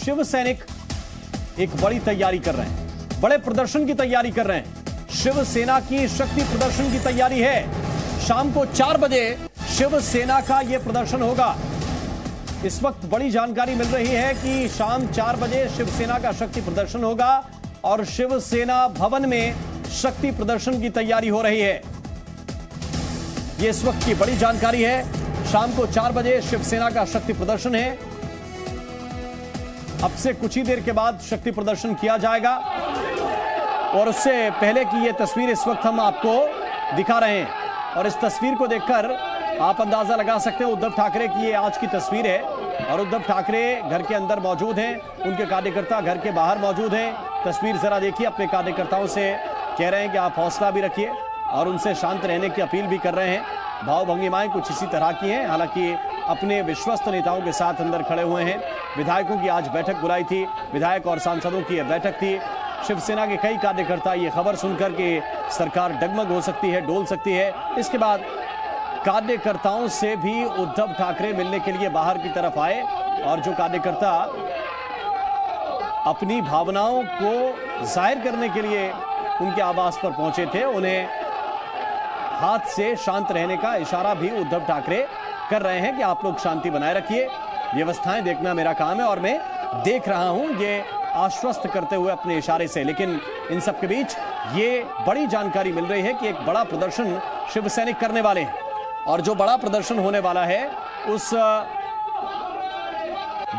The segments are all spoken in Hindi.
शिव सैनिक एक बड़ी तैयारी कर रहे हैं, बड़े प्रदर्शन की तैयारी कर रहे हैं। शिवसेना की शक्ति प्रदर्शन की तैयारी है। शाम को 4 बजे शिवसेना का यह प्रदर्शन होगा। इस वक्त बड़ी जानकारी मिल रही है कि शाम 4 बजे शिवसेना का शक्ति प्रदर्शन होगा और शिवसेना भवन में शक्ति प्रदर्शन की तैयारी हो रही है। यह इस वक्त की बड़ी जानकारी है। शाम को 4 बजे शिवसेना का शक्ति प्रदर्शन है। अब से कुछ ही देर के बाद शक्ति प्रदर्शन किया जाएगा और उससे पहले की यह तस्वीर इस वक्त हम आपको दिखा रहे हैं और इस तस्वीर को देखकर आप अंदाजा लगा सकते हैं उद्धव ठाकरे की ये आज की तस्वीर है। और उद्धव ठाकरे घर के अंदर मौजूद हैं, उनके कार्यकर्ता घर के बाहर मौजूद हैं। तस्वीर जरा देखिए, अपने कार्यकर्ताओं से कह रहे हैं कि आप हौसला भी रखिए और उनसे शांत रहने की अपील भी कर रहे हैं। भाव भंगिमाएं कुछ इसी तरह की हैं। हालांकि अपने विश्वस्त नेताओं के साथ अंदर खड़े हुए हैं। विधायकों की आज बैठक बुलाई थी, विधायक और सांसदों की यह बैठक थी। शिवसेना के कई कार्यकर्ता ये खबर सुनकर कि सरकार डगमग हो सकती है, डोल सकती है, इसके बाद कार्यकर्ताओं से भी उद्धव ठाकरे मिलने के लिए बाहर की तरफ आए और जो कार्यकर्ता अपनी भावनाओं को जाहिर करने के लिए उनके आवास पर पहुंचे थे, उन्हें हाथ से शांत रहने का इशारा भी उद्धव ठाकरे कर रहे हैं कि आप लोग शांति बनाए रखिए, व्यवस्थाएं देखना मेरा काम है और मैं देख रहा हूं, ये आश्वस्त करते हुए अपने इशारे से। लेकिन इन सब के बीच ये बड़ी जानकारी मिल रही है कि एक बड़ा प्रदर्शन शिवसैनिक करने वाले हैं और जो बड़ा प्रदर्शन होने वाला है उस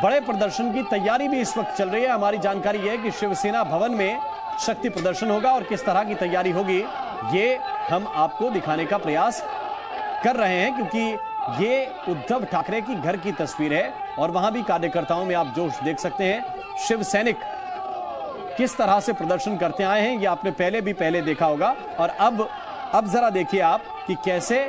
बड़े प्रदर्शन की तैयारी भी इस वक्त चल रही है। हमारी जानकारी यह है कि शिवसेना भवन में शक्ति प्रदर्शन होगा और किस तरह की तैयारी होगी ये हम आपको दिखाने का प्रयास कर रहे हैं, क्योंकि ये उद्धव ठाकरे की घर की तस्वीर है और वहां भी कार्यकर्ताओं में आप जोश देख सकते हैं। शिव सैनिक किस तरह से प्रदर्शन करते आए हैं ये आपने पहले देखा होगा और अब जरा देखिए आप कि कैसे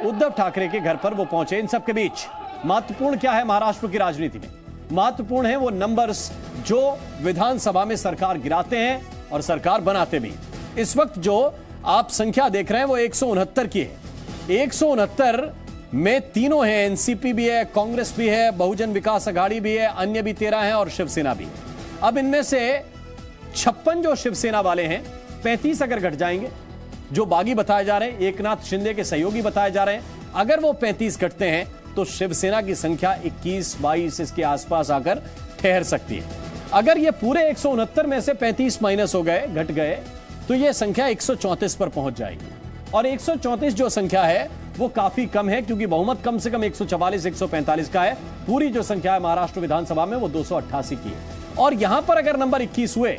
उद्धव ठाकरे के घर पर वो पहुंचे। इन सब के बीच महत्वपूर्ण क्या है महाराष्ट्र की राजनीति में? महत्वपूर्ण है वो नंबर्स जो विधानसभा में सरकार गिराते हैं और सरकार बनाते भी। इस वक्त जो आप संख्या देख रहे हैं वो 169 की है। 169 में तीनों हैं, एनसीपी भी है, कांग्रेस भी है, बहुजन विकास अघाड़ी भी है, अन्य भी 13 हैं और शिवसेना भी है। अब इनमें से 56 जो शिवसेना वाले हैं, 35 अगर घट जाएंगे जो बागी बताए जा रहे हैं, एकनाथ शिंदे के सहयोगी बताए जा रहे हैं, अगर वो 35 घटते हैं तो शिवसेना की संख्या 21-22 इसके आसपास आकर ठहर सकती है। अगर ये पूरे 169 में से 35 माइनस हो गए, घट गए, तो ये संख्या 134 पर पहुंच जाएगी और 134 जो संख्या है वो काफी कम है क्योंकि बहुमत कम से कम 144-145 का है। पूरी जो संख्या है महाराष्ट्र विधानसभा में वो 288 की है और यहां पर अगर नंबर 21 हुए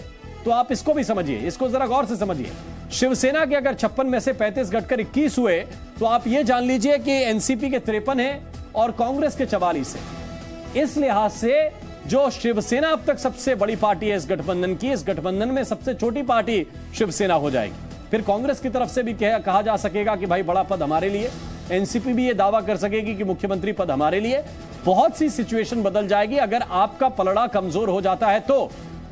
तो आप इसको भी समझिए, इसको जरा गौर से समझिए। शिवसेना के अगर 56 में से 35 घटकर 21 हुए तो आप ये जान लीजिए कि एनसीपी के 53 है और कांग्रेस के 44 है। इस लिहाज से जो शिवसेना अब तक सबसे बड़ी पार्टी है इस गठबंधन की, इस गठबंधन में सबसे छोटी पार्टी शिवसेना हो जाएगी। फिर कांग्रेस की तरफ से भी कहा जा सकेगा कि भाई बड़ा पद हमारे लिए, एनसीपी भी ये दावा कर सकेगी कि मुख्यमंत्री पद हमारे लिए। बहुत सी सिचुएशन बदल जाएगी अगर आपका पलड़ा कमजोर हो जाता है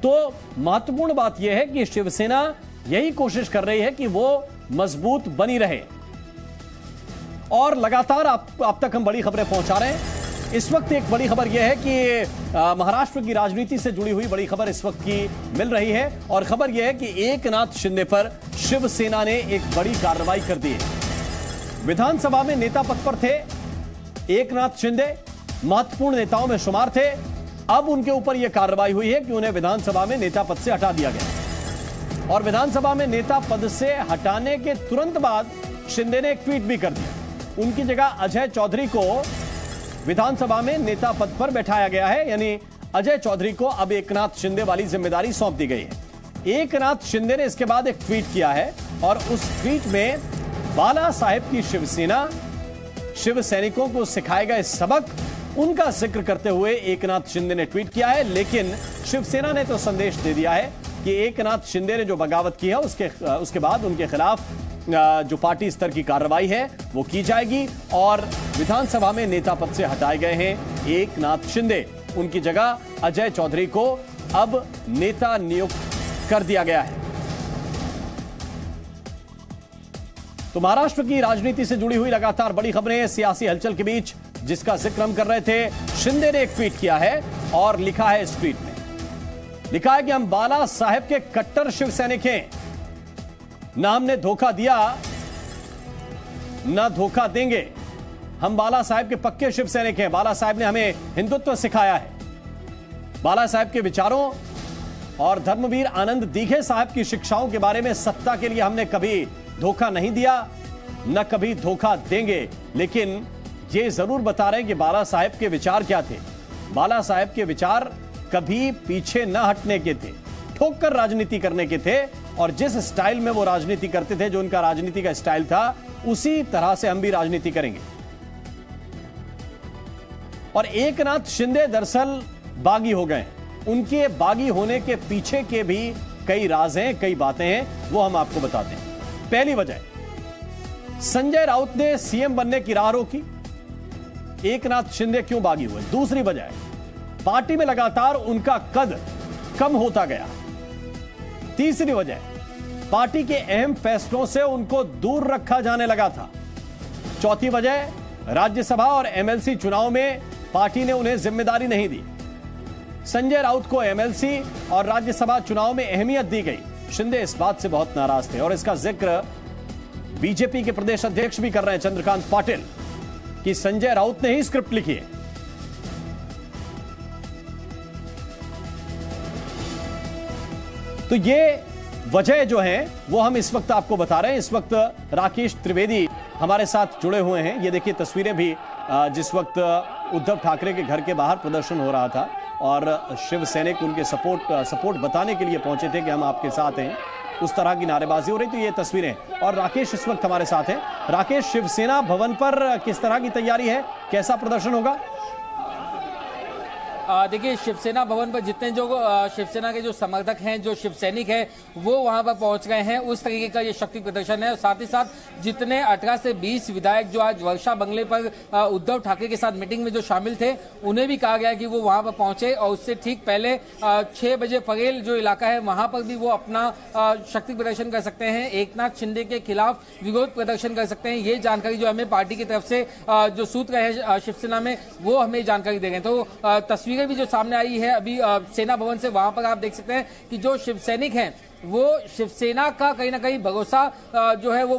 तो महत्वपूर्ण बात यह है कि शिवसेना यही कोशिश कर रही है कि वो मजबूत बनी रहे और लगातार आप तक हम बड़ी खबरें पहुंचा रहे हैं। इस वक्त एक बड़ी खबर यह है कि महाराष्ट्र की राजनीति से जुड़ी हुई बड़ी खबर इस वक्त की मिल रही है और खबर यह है कि एकनाथ शिंदे पर शिवसेना ने एक बड़ी कार्रवाई कर दी है। विधानसभा में नेता पद पर थे एकनाथ शिंदे, महत्वपूर्ण नेताओं में शुमार थे। अब उनके ऊपर यह कार्रवाई हुई है कि उन्हें विधानसभा में नेता पद से हटा दिया गया और विधानसभा में नेता पद से हटाने के तुरंत बाद शिंदे ने एक ट्वीट भी कर दिया। उनकी जगह अजय चौधरी को विधानसभा में नेता पद पर बैठाया गया है, यानी अजय चौधरी को अब एकनाथ शिंदे वाली जिम्मेदारी सौंप दी गई है। एकनाथ शिंदे ने इसके बाद एक ट्वीट किया है और उस ट्वीट में बाला साहेब की शिवसेना, शिव सैनिकों को सिखाए गए सबक, उनका जिक्र करते हुए एकनाथ शिंदे ने ट्वीट किया है। लेकिन शिवसेना ने तो संदेश दे दिया है कि एकनाथ शिंदे ने जो बगावत की है उसके बाद उनके खिलाफ जो पार्टी स्तर की कार्रवाई है वो की जाएगी और विधानसभा में नेता पद से हटाए गए हैं एकनाथ शिंदे। उनकी जगह अजय चौधरी को अब नेता नियुक्त कर दिया गया है। तो महाराष्ट्र की राजनीति से जुड़ी हुई लगातार बड़ी खबरें सियासी हलचल के बीच जिसका जिक्र हम कर रहे थे, शिंदे ने एक ट्वीट किया है और लिखा है इस ट्वीट में, लिखा है कि हम बाला साहेब के कट्टर शिव सैनिक हैं, ना हमने धोखा दिया ना धोखा देंगे। हम बाला साहेब के पक्के शिव सैनिक हैं। बाला साहेब ने हमें हिंदुत्व सिखाया है। बाला साहेब के विचारों और धर्मवीर आनंद दीघे साहब की शिक्षाओं के बारे में सत्ता के लिए हमने कभी धोखा नहीं दिया, न कभी धोखा देंगे। लेकिन ये जरूर बता रहे हैं कि बाला साहेब के विचार क्या थे। बाला साहेब के विचार कभी पीछे न हटने के थे, ठोक कर राजनीति करने के थे, और जिस स्टाइल में वो राजनीति करते थे, जो उनका राजनीति का स्टाइल था, उसी तरह से हम भी राजनीति करेंगे। और एकनाथ शिंदे दरअसल बागी हो गए। उनके बागी होने के पीछे के भी कई राज हैं, कई बातें हैं, वो हम आपको बताते हैं। पहली वजह, संजय राउत ने सीएम बनने की राह रोकी, एकनाथ शिंदे क्यों बागी हुए। दूसरी वजह, पार्टी में लगातार उनका कद कम होता गया। तीसरी वजह, पार्टी के अहम फैसलों से उनको दूर रखा जाने लगा था। चौथी वजह, राज्यसभा और एमएलसी चुनाव में पार्टी ने उन्हें जिम्मेदारी नहीं दी। संजय राउत को एमएलसी और राज्यसभा चुनाव में अहमियत दी गई। शिंदे इस बात से बहुत नाराज थे, और इसका जिक्र बीजेपी के प्रदेश अध्यक्ष भी कर रहे हैं, चंद्रकांत पाटिल, कि संजय राउत ने ही स्क्रिप्ट लिखी है। तो ये वजह जो है वो हम इस वक्त आपको बता रहे हैं। इस वक्त राकेश त्रिवेदी हमारे साथ जुड़े हुए हैं। ये देखिए तस्वीरें भी, जिस वक्त उद्धव ठाकरे के घर के बाहर प्रदर्शन हो रहा था और शिव सैनिक उनके सपोर्ट बताने के लिए पहुंचे थे कि हम आपके साथ हैं, उस तरह की नारेबाजी हो रही। तो ये तस्वीरें, और राकेश इस वक्त हमारे साथ हैं। राकेश, शिवसेना भवन पर किस तरह की तैयारी है, कैसा प्रदर्शन होगा? देखिए, शिवसेना भवन पर जितने जो शिवसेना के जो समर्थक हैं, जो शिव सैनिक हैं, वो वहां पर पहुंच गए हैं। उस तरीके का ये शक्ति प्रदर्शन है। और साथ ही साथ जितने 18 से 20 विधायक जो आज वर्षा बंगले पर उद्धव ठाकरे के साथ मीटिंग में जो शामिल थे, उन्हें भी कहा गया कि वो वहां पर पहुंचे। और उससे ठीक पहले 6 बजे फरेल जो इलाका है, वहां पर भी वो अपना शक्ति प्रदर्शन कर सकते हैं, एकनाथ शिंदे के खिलाफ विरोध प्रदर्शन कर सकते हैं। ये जानकारी जो हमें पार्टी की तरफ से जो सूत्र है शिवसेना में, वो हमें जानकारी दे रहे हैं। तो तस्वीर भी जो सामने आई है अभी सेना भवन से, वहां पर आप देख सकते हैं कि जो शिव सैनिक हैं वो शिवसेना का कहीं ना कहीं भरोसा जो है वो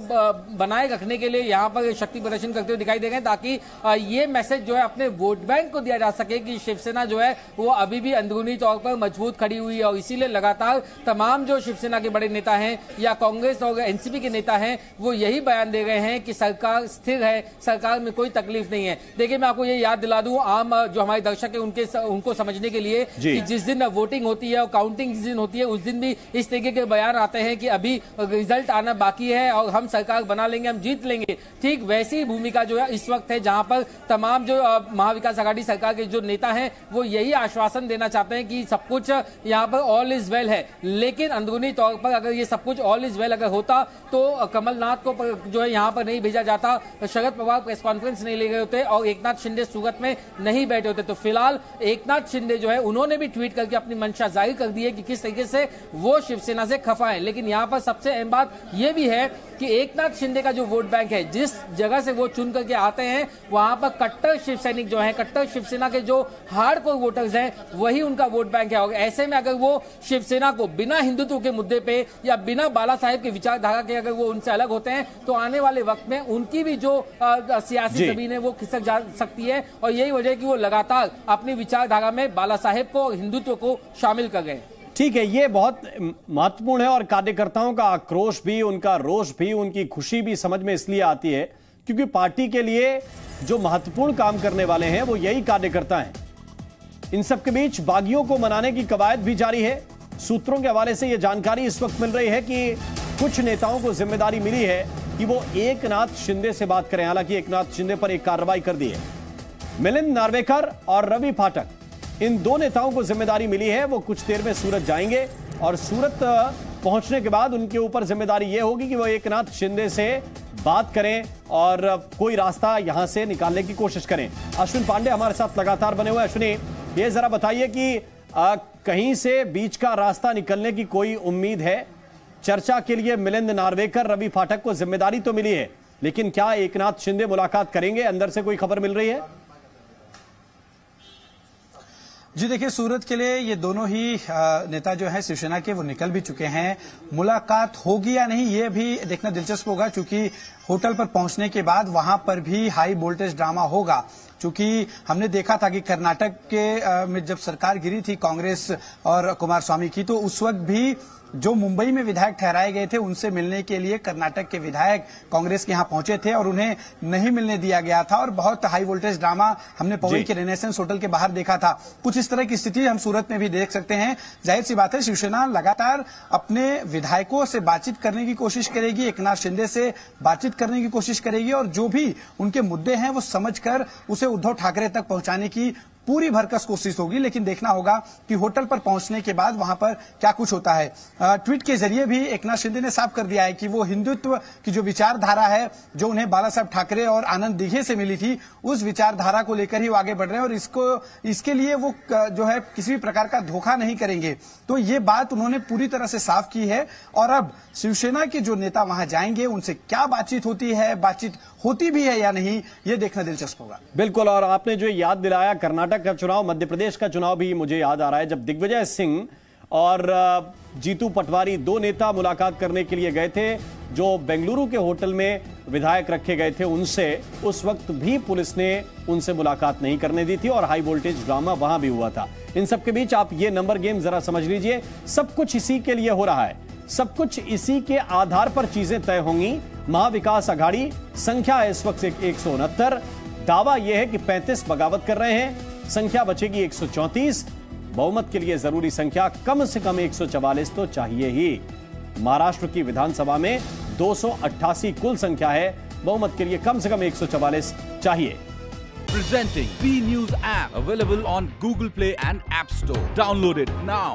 बनाए रखने के लिए यहाँ पर शक्ति प्रदर्शन करते हुए दिखाई दे रहे हैं, ताकि ये मैसेज जो है अपने वोट बैंक को दिया जा सके कि शिवसेना जो है वो अभी भी अंदरूनी तौर पर मजबूत खड़ी हुई है। और इसीलिए लगातार तमाम जो शिवसेना के बड़े नेता हैं या कांग्रेस और एनसीपी के नेता हैं, वो यही बयान दे रहे हैं कि सरकार स्थिर है, सरकार में कोई तकलीफ नहीं है। देखिए, मैं आपको ये याद दिला दूं, आम जो हमारे दर्शक है उनको समझने के लिए, कि जिस दिन वोटिंग होती है और काउंटिंग जिस दिन होती है, उस दिन भी इस तरीके के बयान आते हैं कि अभी रिजल्ट आना बाकी है और हम सरकार बना लेंगे, हम जीत लेंगे। ठीक वैसी भूमिका जो है इस वक्त है, जहां पर तमाम जो महाविकास आघाड़ी सरकार के जो नेता हैं वो यही आश्वासन देना चाहते हैं कि सब कुछ यहां पर ऑल इज वेल है। लेकिन अंदरूनी तौर पर अगर ये सब कुछ ऑल इज वेल अगर होता तो कमलनाथ को जो है यहां पर नहीं भेजा जाता, शरद पवार प्रेस कॉन्फ्रेंस नहीं ले गए होते और एकनाथ शिंदे सूरत में नहीं बैठे होते। तो फिलहाल एकनाथ शिंदे जो है उन्होंने भी ट्वीट करके अपनी मंशा जाहिर कर दी है कि किस तरीके से वो शिवसेना से खफा है। लेकिन यहां पर सबसे अहम बात यह भी है कि एकनाथ शिंदे का जो वोट बैंक है, जिस जगह से वो चुन करके आते हैं, वहां पर कट्टर शिव सैनिक जो है, कट्टर शिवसेना के जो हार्डकोर वोटर्स हैं, वही उनका वोट बैंक है। और ऐसे में अगर वो शिवसेना को बिना हिंदुत्व के मुद्दे पे या बिना बाला साहेब की विचारधारा के अगर वो उनसे अलग होते हैं, तो आने वाले वक्त में उनकी भी जो सियासी जमीन है वो खिसक जा सकती है। और यही वजह है कि वो लगातार अपनी विचारधारा में बाला साहेब को और हिंदुत्व को शामिल कर गए। ठीक है, ये बहुत महत्वपूर्ण है। और कार्यकर्ताओं का आक्रोश भी, उनका रोष भी, उनकी खुशी भी समझ में इसलिए आती है क्योंकि पार्टी के लिए जो महत्वपूर्ण काम करने वाले हैं वो यही कार्यकर्ता हैं। इन सब के बीच बागियों को मनाने की कवायद भी जारी है। सूत्रों के हवाले से यह जानकारी इस वक्त मिल रही है कि कुछ नेताओं को जिम्मेदारी मिली है कि वो एकनाथ शिंदे से बात करें। हालांकि एकनाथ शिंदे पर एक कार्रवाई कर दी है। मिलिंद नार्वेकर और रवि फाटक, इन दो नेताओं को जिम्मेदारी मिली है। वो कुछ देर में सूरत जाएंगे और सूरत पहुंचने के बाद उनके ऊपर जिम्मेदारी यह होगी कि वो एकनाथ शिंदे से बात करें और कोई रास्ता यहां से निकालने की कोशिश करें। अश्विन पांडे हमारे साथ लगातार बने हुए। अश्विनी, ये जरा बताइए कि कहीं से बीच का रास्ता निकलने की कोई उम्मीद है? चर्चा के लिए मिलिंद नार्वेकर, रवि फाटक को जिम्मेदारी तो मिली है, लेकिन क्या एकनाथ शिंदे मुलाकात करेंगे? अंदर से कोई खबर मिल रही है? जी देखिए, सूरत के लिए ये दोनों ही नेता जो है शिवसेना के वो निकल भी चुके हैं। मुलाकात होगी या नहीं ये भी देखना दिलचस्प होगा, क्योंकि होटल पर पहुंचने के बाद वहां पर भी हाई वोल्टेज ड्रामा होगा। क्योंकि हमने देखा था कि कर्नाटक के में जब सरकार गिरी थी कांग्रेस और कुमारस्वामी की, तो उस वक्त भी जो मुंबई में विधायक ठहराए गए थे उनसे मिलने के लिए कर्नाटक के विधायक कांग्रेस के यहां पहुंचे थे और उन्हें नहीं मिलने दिया गया था और बहुत हाई वोल्टेज ड्रामा हमने पवई के रेनेसेंस होटल के बाहर देखा था। कुछ इस तरह की स्थिति हम सूरत में भी देख सकते हैं। जाहिर सी बात है, शिवसेना लगातार अपने विधायकों से बातचीत करने की कोशिश करेगी, एकनाथ शिंदे से बातचीत करने की कोशिश करेगी और जो भी उनके मुद्दे हैं वो समझकर उसे उद्धव ठाकरे तक पहुंचाने की पूरी भरकस कोशिश होगी। लेकिन देखना होगा कि होटल पर पहुंचने के बाद वहां पर क्या कुछ होता है। ट्वीट के जरिए भी एकनाथ शिंदे ने साफ कर दिया है कि वो हिंदुत्व की जो विचारधारा है, जो उन्हें बाला साहब ठाकरे और आनंद दिघे से मिली थी, उस विचारधारा को लेकर ही वो आगे बढ़ रहे हैं और इसके लिए वो जो है किसी भी प्रकार का धोखा नहीं करेंगे। तो ये बात उन्होंने पूरी तरह से साफ की है और अब शिवसेना के जो नेता वहां जाएंगे उनसे क्या बातचीत होती भी है या नहीं, ये देखना दिलचस्प होगा। बिल्कुल, और आपने जो याद दिलाया कर्नाटक का चुनाव, मध्य प्रदेश का चुनाव भी मुझे याद आ रहा है, जब दिग्विजय सिंह और जीतू पटवारी दो नेता मुलाकात करने के लिए गए थे, जो बेंगलुरु के होटल में विधायक रखे गए थे उनसे, उस वक्त भी पुलिस ने उनसे मुलाकात नहीं करने दी थी और हाई वोल्टेज ड्रामा वहां भी हुआ था। इन सब के बीच आप ये नंबर गेम जरा समझ लीजिए, सब कुछ इसी के लिए हो रहा है, सब कुछ इसी के आधार पर चीजें तय होंगी। महाविकास आघाड़ी संख्या है इस वक्त 169, दावा यह है कि 35 बगावत कर रहे हैं, संख्या बचेगी 134। बहुमत के लिए जरूरी संख्या कम से कम 144 तो चाहिए ही। महाराष्ट्र की विधानसभा में 288 कुल संख्या है, बहुमत के लिए कम से कम 144 चाहिए। Presenting B News app available on Google Play and App Store. Download it now.